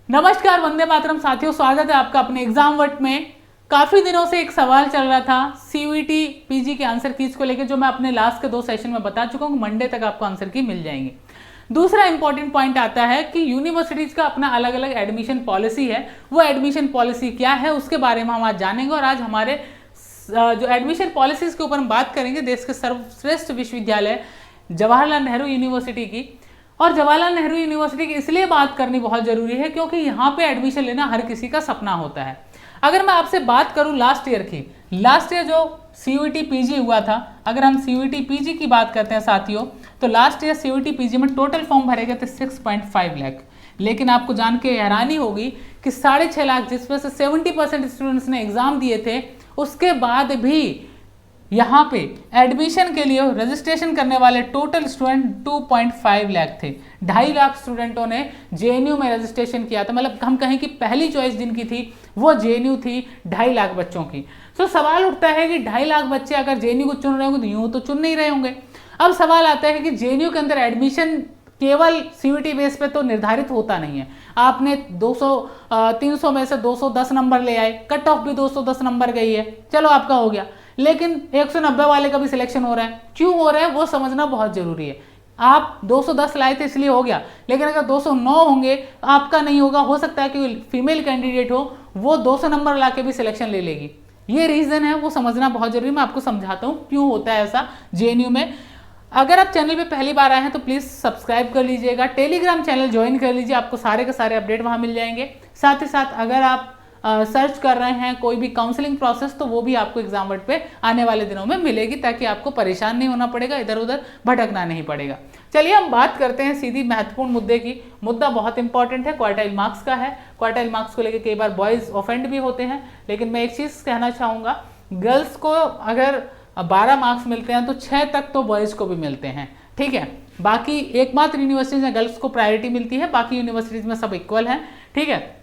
नमस्कार, वंदे मातरम साथियों, स्वागत है आपका अपने एग्जाम वर्ट में। काफी दिनों से एक सवाल चल रहा था सीयूईटी पीजी के आंसर कीज को लेकर, जो मैं अपने लास्ट के 2 सेशन में बता चुका हूँ। मंडे तक आपको आंसर की मिल जाएंगे। दूसरा इंपॉर्टेंट पॉइंट आता है कि यूनिवर्सिटीज का अपना अलग अलग एडमिशन पॉलिसी है। वो एडमिशन पॉलिसी क्या है उसके बारे में हम आज जानेंगे। और आज हमारे जो एडमिशन पॉलिसीज के ऊपर हम बात करेंगे देश के सर्वश्रेष्ठ विश्वविद्यालय जवाहरलाल नेहरू यूनिवर्सिटी की। और जवाहरलाल नेहरू यूनिवर्सिटी की इसलिए बात करनी बहुत जरूरी है क्योंकि यहाँ पे एडमिशन लेना हर किसी का सपना होता है। अगर मैं आपसे बात करूँ लास्ट ईयर की, लास्ट ईयर जो सीयूईटी पीजी हुआ था, अगर हम सीयूईटी पीजी की बात करते हैं साथियों, तो लास्ट ईयर सीयूईटी पीजी में टोटल फॉर्म भरे गए थे 6.5 लाख। लेकिन आपको जान के हैरानी होगी कि 6.5 लाख, जिसमें से 70% स्टूडेंट्स ने एग्जाम दिए थे, उसके बाद भी यहाँ पे एडमिशन के लिए रजिस्ट्रेशन करने वाले टोटल स्टूडेंट 2.5 लाख थे। 2.5 लाख स्टूडेंटों ने जेएनयू में रजिस्ट्रेशन किया था। मतलब हम कहें कि पहली चॉइस जिनकी थी वो जेएनयू थी 2.5 लाख बच्चों की। तो सवाल उठता है कि 2.5 लाख बच्चे अगर जेएनयू को चुन रहे होंगे तो यूँ तो चुन नहीं रहे होंगे। अब सवाल आता है कि जेएनयू के अंदर एडमिशन केवल सीयूईटी बेस पे तो निर्धारित होता नहीं है। आपने 300 में से 210 नंबर ले आए, कट ऑफ भी 210 नंबर गई है, चलो आपका हो गया। लेकिन 190 वाले का भी सिलेक्शन हो रहा है। क्यों हो रहा है वो समझना बहुत जरूरी है। आप 210 लाए थे इसलिए हो गया, लेकिन अगर 209 होंगे आपका नहीं होगा। हो सकता है कि फीमेल कैंडिडेट हो, वो 200 नंबर ला के भी सिलेक्शन ले लेगी। ये रीजन है, वो समझना बहुत जरूरी है। मैं आपको समझाता हूँ क्यों होता है ऐसा जेएनयू में। अगर आप चैनल पे पहली बार आए हैं तो प्लीज़ सब्सक्राइब कर लीजिएगा, टेलीग्राम चैनल ज्वाइन कर लीजिए, आपको सारे के सारे अपडेट वहाँ मिल जाएंगे। साथ ही साथ अगर आप सर्च कर रहे हैं कोई भी काउंसलिंग प्रोसेस, तो वो भी आपको एग्जाम वर्ड पे आने वाले दिनों में मिलेगी, ताकि आपको परेशान नहीं होना पड़ेगा, इधर उधर भटकना नहीं पड़ेगा। चलिए हम बात करते हैं सीधी महत्वपूर्ण मुद्दे की। मुद्दा बहुत इंपॉर्टेंट है, क्वार्टाइल मार्क्स का है। क्वार्टाइल मार्क्स को लेकर कई बार बॉयज़ ऑफेंड भी होते हैं, लेकिन मैं एक चीज़ कहना चाहूँगा, गर्ल्स को अगर 12 मार्क्स मिलते हैं तो 6 तक तो बॉयज़ को भी मिलते हैं, ठीक है। बाकी एकमात्र यूनिवर्सिटीज में गर्ल्स को प्रायोरिटी मिलती है, बाकी यूनिवर्सिटीज में सब इक्वल हैं, ठीक है।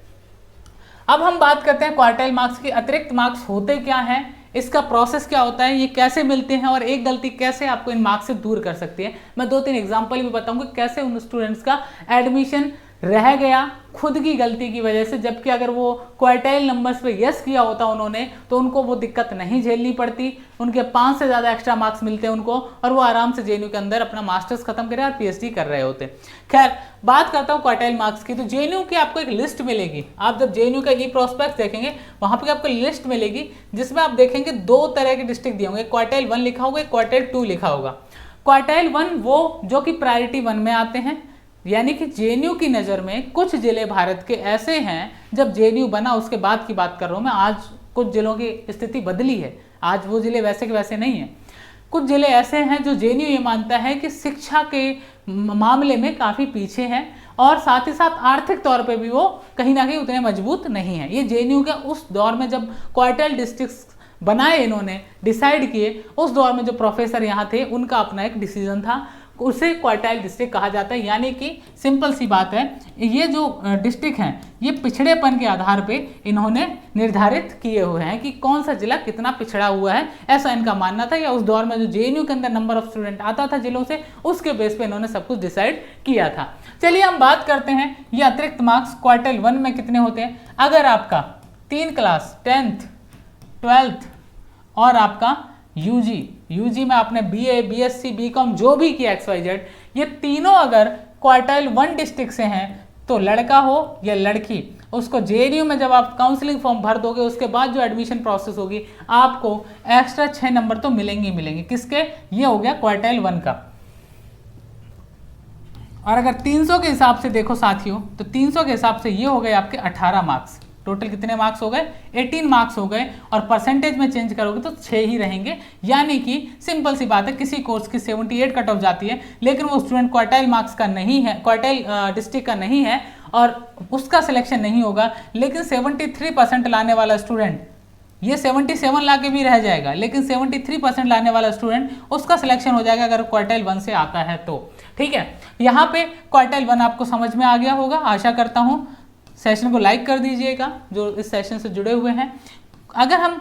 अब हम बात करते हैं क्वार्टाइल मार्क्स के अतिरिक्त मार्क्स होते क्या हैं, इसका प्रोसेस क्या होता है, ये कैसे मिलते हैं और एक गलती कैसे आपको इन मार्क्स से दूर कर सकती है। मैं 2-3 एग्जांपल भी बताऊंगा कैसे उन स्टूडेंट्स का एडमिशन रह गया खुद की गलती की वजह से, जबकि अगर वो क्वार्टाइल नंबर्स पे यस किया होता उन्होंने तो उनको वो दिक्कत नहीं झेलनी पड़ती। उनके 5 से ज़्यादा एक्स्ट्रा मार्क्स मिलते हैं उनको, और वो आराम से जेएनयू के अंदर अपना मास्टर्स खत्म करे और पीएचडी कर रहे होते। खैर, बात करता हूँ क्वार्टाइल मार्क्स की। तो जेएनयू की आपको एक लिस्ट मिलेगी। आप जब जेएनयू का ई प्रोस्पेक्ट देखेंगे वहाँ पर आपको लिस्ट मिलेगी, जिसमें आप देखेंगे 2 तरह के डिस्ट्रिक्ट दिए होंगे। क्वार्टाइल 1 लिखा होगा, क्वार्टाइल 2 लिखा होगा। क्वार्टाइल 1 वो जो कि प्रायोरिटी 1 में आते हैं, यानी कि जेएनयू की नज़र में कुछ जिले भारत के ऐसे हैं, जब जेएनयू बना उसके बाद की बात कर रहा हूँ मैं, आज कुछ जिलों की स्थिति बदली है, आज वो जिले वैसे के वैसे नहीं हैं। कुछ जिले ऐसे हैं जो जेएनयू ये मानता है कि शिक्षा के मामले में काफ़ी पीछे हैं, और साथ ही साथ आर्थिक तौर पे भी वो कहीं ना कहीं उतने मजबूत नहीं है। ये जेएनयू के उस दौर में जब क्वार्टाइल डिस्ट्रिक्ट्स बनाए, इन्होंने डिसाइड किए, उस दौर में जो प्रोफेसर यहाँ थे उनका अपना एक डिसीजन था, उसे क्वार्टाइल डिस्ट्रिक्ट कहा जाता है। यानी कि सिंपल सी बात है, ये जो डिस्ट्रिक्ट हैं ये पिछड़ेपन के आधार पे इन्होंने निर्धारित किए हुए हैं कि कौन सा जिला कितना पिछड़ा हुआ है, ऐसा इनका मानना था। या उस दौर में जो जेएनयू के अंदर नंबर ऑफ स्टूडेंट आता था जिलों से, उसके बेस पे इन्होंने सब कुछ डिसाइड किया था। चलिए हम बात करते हैं ये अतिरिक्त मार्क्स क्वार्टाइल 1 में कितने होते हैं। अगर आपका 3 क्लास 10th 12th और आपका यूजी में आपने बीए बीएससी बीकॉम जो भी किया XYZ, ये तीनों अगर क्वार्टाइल 1 डिस्ट्रिक्ट से हैं, तो लड़का हो या लड़की, उसको जेएनयू में जब आप काउंसलिंग फॉर्म भर दोगे उसके बाद जो एडमिशन प्रोसेस होगी, आपको एक्स्ट्रा 6 नंबर तो मिलेंगे ही मिलेंगे। किसके? ये हो गया क्वार्टाइल 1 का। और अगर 300 के हिसाब से देखो साथियों, तो 300 के हिसाब से ये हो गए आपके 18 मार्क्स। टोटल कितने मार्क्स हो गए? 18 मार्क्स हो गए, और परसेंटेज में चेंज करोगे तो 6 ही रहेंगे। यानी कि सिंपल सी बात है, किसी कोर्स की 78 कट ऑफ जाती है, लेकिन वो स्टूडेंट क्वार्टाइल मार्क्स का नहीं है, क्वार्टाइल डिस्ट्रिक्ट का नहीं है, और उसका सिलेक्शन नहीं होगा। लेकिन 73% लाने वाला स्टूडेंट, ये 77 ला के भी रह जाएगा, लेकिन 73% लाने वाला स्टूडेंट, उसका सिलेक्शन हो जाएगा अगर क्वार्टाइल 1 से आता है तो। ठीक है, यहाँ पे क्वार्टाइल 1 आपको समझ में आ गया होगा, आशा करता हूँ। सेशन को लाइक कर दीजिएगा जो इस सेशन से जुड़े हुए हैं। अगर हम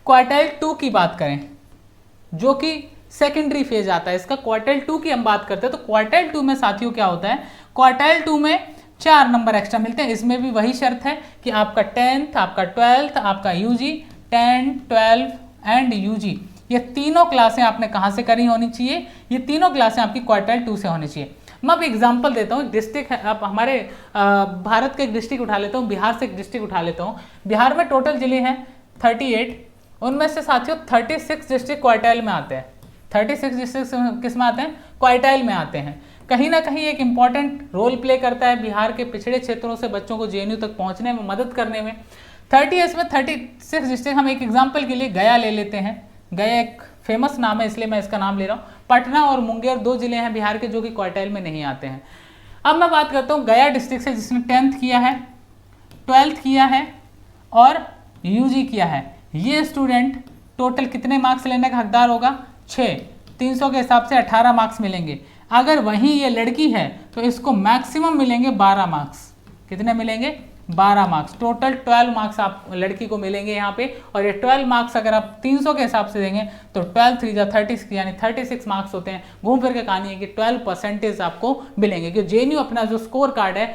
क्वार्टाइल 2 की बात करें, जो कि सेकेंडरी फेज आता है इसका, क्वार्टाइल 2 की हम बात करते हैं, तो क्वार्टाइल 2 में साथियों क्या होता है, क्वार्टाइल 2 में 4 नंबर एक्स्ट्रा मिलते हैं। इसमें भी वही शर्त है कि आपका 10th, आपका 12th, आपका यूजी, 10, 12 एंड यूजी, ये तीनों क्लासें आपने कहाँ से करी होनी चाहिए? ये तीनों क्लासें आपकी क्वार्टाइल 2 से होनी चाहिए। मैं अब एग्जांपल देता हूँ। डिस्ट्रिक्ट है, अब हमारे भारत के एक डिस्ट्रिक्ट उठा लेता हूँ, बिहार से एक डिस्ट्रिक्ट उठा लेता हूँ। बिहार में टोटल जिले हैं 38, उनमें से साथियों 36 डिस्ट्रिक्ट क्वार्टाइल में आते हैं। 36 डिस्ट्रिक्ट किस में आते हैं? क्वार्टाइल में आते हैं। कहीं ना कहीं एक इंपॉर्टेंट रोल प्ले करता है बिहार के पिछड़े क्षेत्रों से बच्चों को जेएनयू तक पहुंचने में मदद करने में। 30 में 36 डिस्ट्रिक्ट, हम एक एग्जांपल के लिए गया ले लेते हैं। गया एक फेमस नाम है इसलिए मैं इसका नाम ले रहा हूँ। पटना और मुंगेर 2 जिले हैं बिहार के जो कि क्वार्टाइल में नहीं आते हैं। अब मैं बात करता हूँ गया डिस्ट्रिक्ट से, जिसने 10th किया है, 12th किया है और यूजी किया है। ये स्टूडेंट टोटल कितने मार्क्स लेने का हकदार होगा? 6। 300 के हिसाब से 18 मार्क्स मिलेंगे। अगर वहीं ये लड़की है तो इसको मैक्सिमम मिलेंगे 12 मार्क्स। कितने मिलेंगे? 12 मार्क्स। टोटल 12 मार्क्स आप लड़की को मिलेंगे यहाँ पे। और ये 12 मार्क्स अगर आप 300 के हिसाब से देंगे तो 12 3 जा 36 यानी 36 मार्क्स होते हैं। घूम फिर के कहानी है कि 12% आपको मिलेंगे। क्योंकि जेएनयू अपना जो स्कोर कार्ड है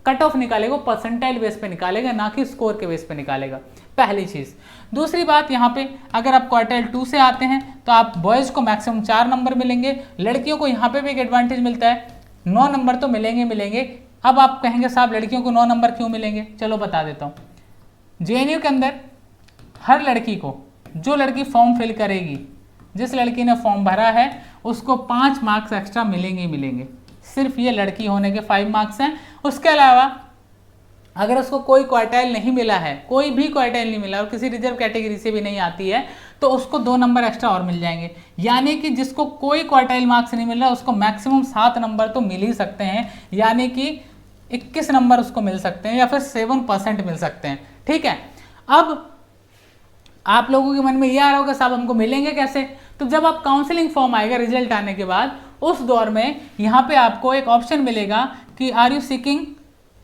कट ऑफ निकालेगा, परसेंटाइल बेस पे निकालेगा, ना कि स्कोर के बेस पे निकालेगा। पहली चीज़। दूसरी बात, यहाँ पे अगर आप क्वार्टाइल 2 से आते हैं तो आप बॉयज़ को मैक्सिमम 4 नंबर मिलेंगे। लड़कियों को यहाँ पे भी एक एडवांटेज मिलता है, 9 नंबर तो मिलेंगे। अब आप कहेंगे साहब लड़कियों को 9 नंबर क्यों मिलेंगे? चलो बता देता हूँ। जेएनयू के अंदर हर लड़की को, जो लड़की फॉर्म फिल करेगी, जिस लड़की ने फॉर्म भरा है उसको 5 मार्क्स एक्स्ट्रा मिलेंगे। सिर्फ ये लड़की होने के 5 मार्क्स हैं। उसके अलावा अगर उसको कोई क्वार्टाइल नहीं मिला है, कोई भी क्वार्टाइल नहीं मिला और किसी रिजर्व कैटेगरी से भी नहीं आती है, तो उसको 2 नंबर एक्स्ट्रा और मिल जाएंगे। यानी कि जिसको कोई क्वार्टाइल मार्क्स नहीं मिल रहा उसको मैक्सिमम 7 नंबर तो मिल ही सकते हैं, यानी कि 21 नंबर उसको मिल सकते हैं या फिर 7% मिल सकते हैं। ठीक है। अब आप लोगों के मन में ये आ रहा होगा साहब हमको मिलेंगे कैसे? तो जब आप काउंसलिंग फॉर्म आएगा रिजल्ट आने के बाद, उस दौर में यहाँ पे आपको एक ऑप्शन मिलेगा कि are you seeking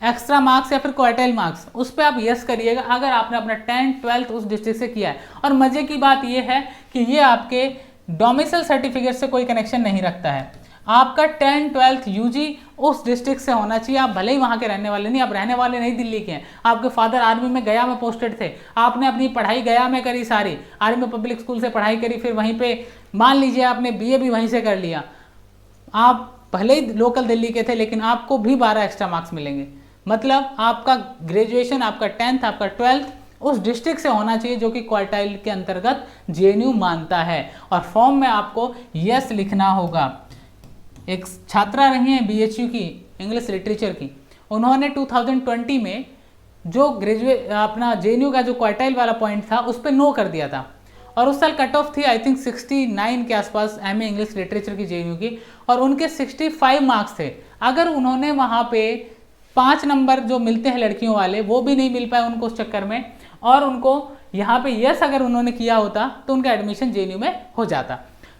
extra marks या फिर क्वार्टाइल मार्क्स। उस पर आप यस करिएगा अगर आपने अपना 10th 12th उस डिस्ट्रिक्ट से किया है। और मजे की बात यह है कि ये आपके डोमिसाइल सर्टिफिकेट से कोई कनेक्शन नहीं रखता है। आपका 10th 12th यूजी उस डिस्ट्रिक्ट से होना चाहिए। आप भले ही वहाँ के रहने वाले नहीं, आप रहने वाले नहीं दिल्ली के हैं, आपके फादर आर्मी में गया में पोस्टेड थे, आपने अपनी पढ़ाई गया में करी, सारी आर्मी पब्लिक स्कूल से पढ़ाई करी, फिर वहीं पे मान लीजिए आपने बीए भी वहीं से कर लिया, आप भले ही लोकल दिल्ली के थे लेकिन आपको भी 12 एक्स्ट्रा मार्क्स मिलेंगे। मतलब आपका ग्रेजुएशन, आपका 10th, आपका 12th उस डिस्ट्रिक्ट से होना चाहिए जो कि क्वार्टाइल के अंतर्गत जेएनयू मानता है। और फॉर्म में आपको यस लिखना होगा। एक छात्रा रही हैं बीएचयू की, इंग्लिश लिटरेचर की, उन्होंने 2020 में जो अपना जेएनयू का जो क्वार्टाइल वाला पॉइंट था उस पर नो कर दिया था। और उस साल कट ऑफ थी आई थिंक 69 के आसपास एमए इंग्लिश लिटरेचर की जेएनयू की, और उनके 65 मार्क्स थे। अगर उन्होंने वहाँ पे 5 नंबर जो मिलते हैं लड़कियों वाले वो भी नहीं मिल पाए उनको उस चक्कर में, और उनको यहाँ पे यस अगर उन्होंने किया होता तो उनका एडमिशन जेएनयू में हो जाता।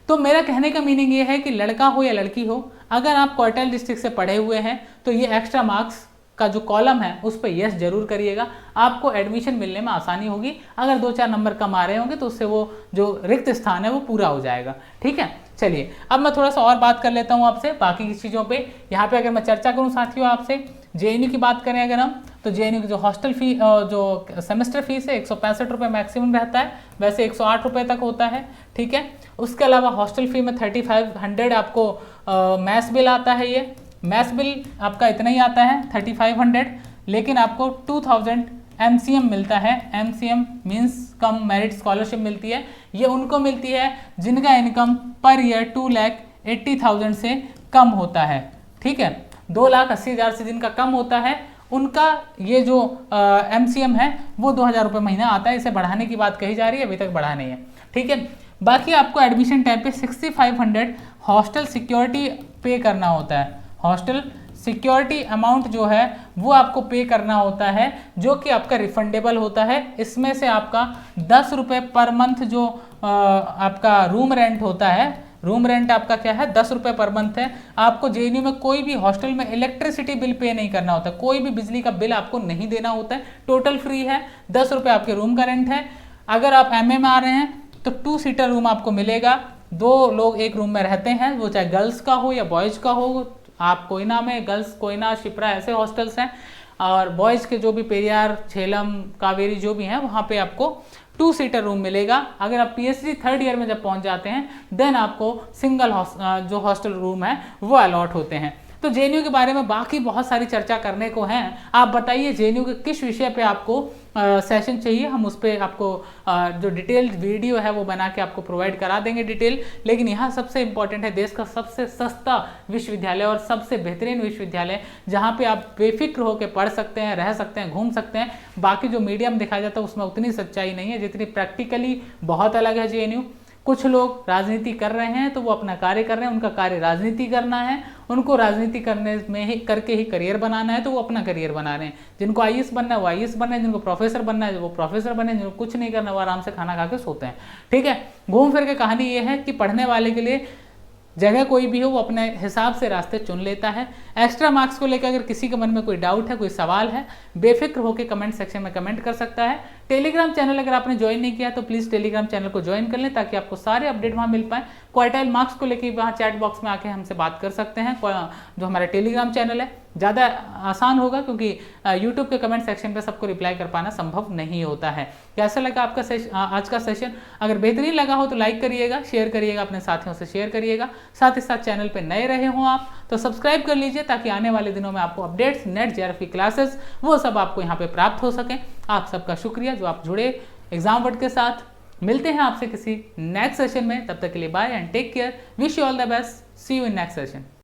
तो मेरा कहने का मीनिंग ये है कि लड़का हो या लड़की हो, अगर आप क्वार्टाइल डिस्ट्रिक्ट से पढ़े हुए हैं तो ये एक्स्ट्रा मार्क्स का जो कॉलम है उस पर यस जरूर करिएगा, आपको एडमिशन मिलने में आसानी होगी। अगर 2-4 नंबर कम आ रहे होंगे तो उससे वो जो रिक्त स्थान है वो पूरा हो जाएगा। ठीक है, चलिए अब मैं थोड़ा सा और बात कर लेता हूँ आपसे बाकी की चीज़ों पे। यहाँ पे अगर मैं चर्चा करूँ साथियों आपसे, जेएनयू की बात करें अगर हम, तो जेएनयू की जो हॉस्टल फी, जो सेमेस्टर फीस है 165 रुपये मैक्सिमम रहता है, वैसे 108 रुपये तक होता है। ठीक है, उसके अलावा हॉस्टल फी में 3500 आपको मैस बिल आता है। ये मैस बिल आपका इतना ही आता है 3500, लेकिन आपको 2000 MCM मिलता है। MCM means cum merit scholarship मिलती है। ये उनको मिलती है जिनका इनकम पर ईयर 2,80,000 से कम होता है। ठीक है, 2,80,000 से जिनका कम होता है उनका ये जो MCM है वो 2,000 रुपये महीना आता है। इसे बढ़ाने की बात कही जा रही है, अभी तक बढ़ा नहीं है। ठीक है, बाकी आपको एडमिशन टाइम पे 6500 हॉस्टल सिक्योरिटी पे करना होता है। हॉस्टल सिक्योरिटी अमाउंट जो है वो आपको पे करना होता है, जो कि आपका रिफंडेबल होता है। इसमें से आपका 10 रुपये पर मंथ जो आपका रूम रेंट होता है, रूम रेंट आपका क्या है 10 रुपये पर मंथ है। आपको जेएनयू में कोई भी हॉस्टल में इलेक्ट्रिसिटी बिल पे नहीं करना होता, कोई भी बिजली का बिल आपको नहीं देना होता है, टोटल फ्री है। 10 रुपये आपके रूम का रेंट है। अगर आप एमए में आ रहे हैं तो 2 सीटर रूम आपको मिलेगा, 2 लोग एक रूम में रहते हैं, वो चाहे गर्ल्स का हो या बॉयज़ का हो, आप कोयना में गर्ल्स कोयना शिप्रा ऐसे हॉस्टल्स हैं, और बॉयज़ के जो भी पेरियार झेलम कावेरी जो भी हैं वहाँ पे आपको 2 सीटर रूम मिलेगा। अगर आप पीएचडी 3rd ईयर में जब पहुँच जाते हैं देन आपको सिंगल जो हॉस्टल रूम है वो अलॉट होते हैं। तो जेएनयू के बारे में बाकी बहुत सारी चर्चा करने को हैं। आप बताइए जेएनयू के किस विषय पे आपको सेशन चाहिए, हम उस पर आपको जो डिटेल्ड वीडियो है वो बना के आपको प्रोवाइड करा देंगे डिटेल। लेकिन यहाँ सबसे इंपॉर्टेंट है देश का सबसे सस्ता विश्वविद्यालय और सबसे बेहतरीन विश्वविद्यालय जहाँ पे आप बेफिक्र होकर पढ़ सकते हैं, रह सकते हैं, घूम सकते हैं। बाकी जो मीडियम दिखाया जाता है उसमें उतनी सच्चाई नहीं है जितनी प्रैक्टिकली बहुत अलग है जेएनयू। कुछ लोग राजनीति कर रहे हैं तो वो अपना कार्य कर रहे हैं, उनका कार्य राजनीति करना है, उनको राजनीति करने में ही करके ही करियर बनाना है तो वो अपना करियर बना रहे हैं। जिनको आईएएस बनना है वो आईएएस बनना है, जिनको प्रोफेसर बनना है वो प्रोफेसर बने, जिनको कुछ नहीं करना वो आराम से खाना खा के सोते हैं। ठीक है, घूम फिर के कहानी ये है कि पढ़ने वाले के लिए जगह कोई भी हो वो अपने हिसाब से रास्ते चुन लेता है। एक्स्ट्रा मार्क्स को लेकर अगर किसी के मन में कोई डाउट है, कोई सवाल है, बेफिक्र होकर कमेंट सेक्शन में कमेंट कर सकता है। टेलीग्राम चैनल अगर आपने ज्वाइन नहीं किया तो प्लीज़ टेलीग्राम चैनल को ज्वाइन कर लें ताकि आपको सारे अपडेट वहाँ मिल पाए। क्वार्टाइल मार्क्स को लेकर वहाँ चैट बॉक्स में आके हमसे बात कर सकते हैं। जो हमारा टेलीग्राम चैनल है ज़्यादा आसान होगा क्योंकि यूट्यूब के कमेंट सेक्शन पे सबको रिप्लाई कर पाना संभव नहीं होता है। कैसा लगा आपका आज का सेशन? अगर बेहतरीन लगा हो तो लाइक करिएगा, शेयर करिएगा, अपने साथियों से शेयर करिएगा। साथ ही साथ चैनल पे नए रहे हों आप तो सब्सक्राइब कर लीजिए ताकि आने वाले दिनों में आपको अपडेट्स, नेट जेआरएफ की क्लासेस वो सब आपको यहाँ पे प्राप्त हो सकें। आप सबका शुक्रिया जो आप जुड़े एग्जाम वर्ड के साथ। मिलते हैं आपसे किसी नेक्स्ट सेशन में, तब तक के लिए bye and take care. Wish you all the best, see you in next session.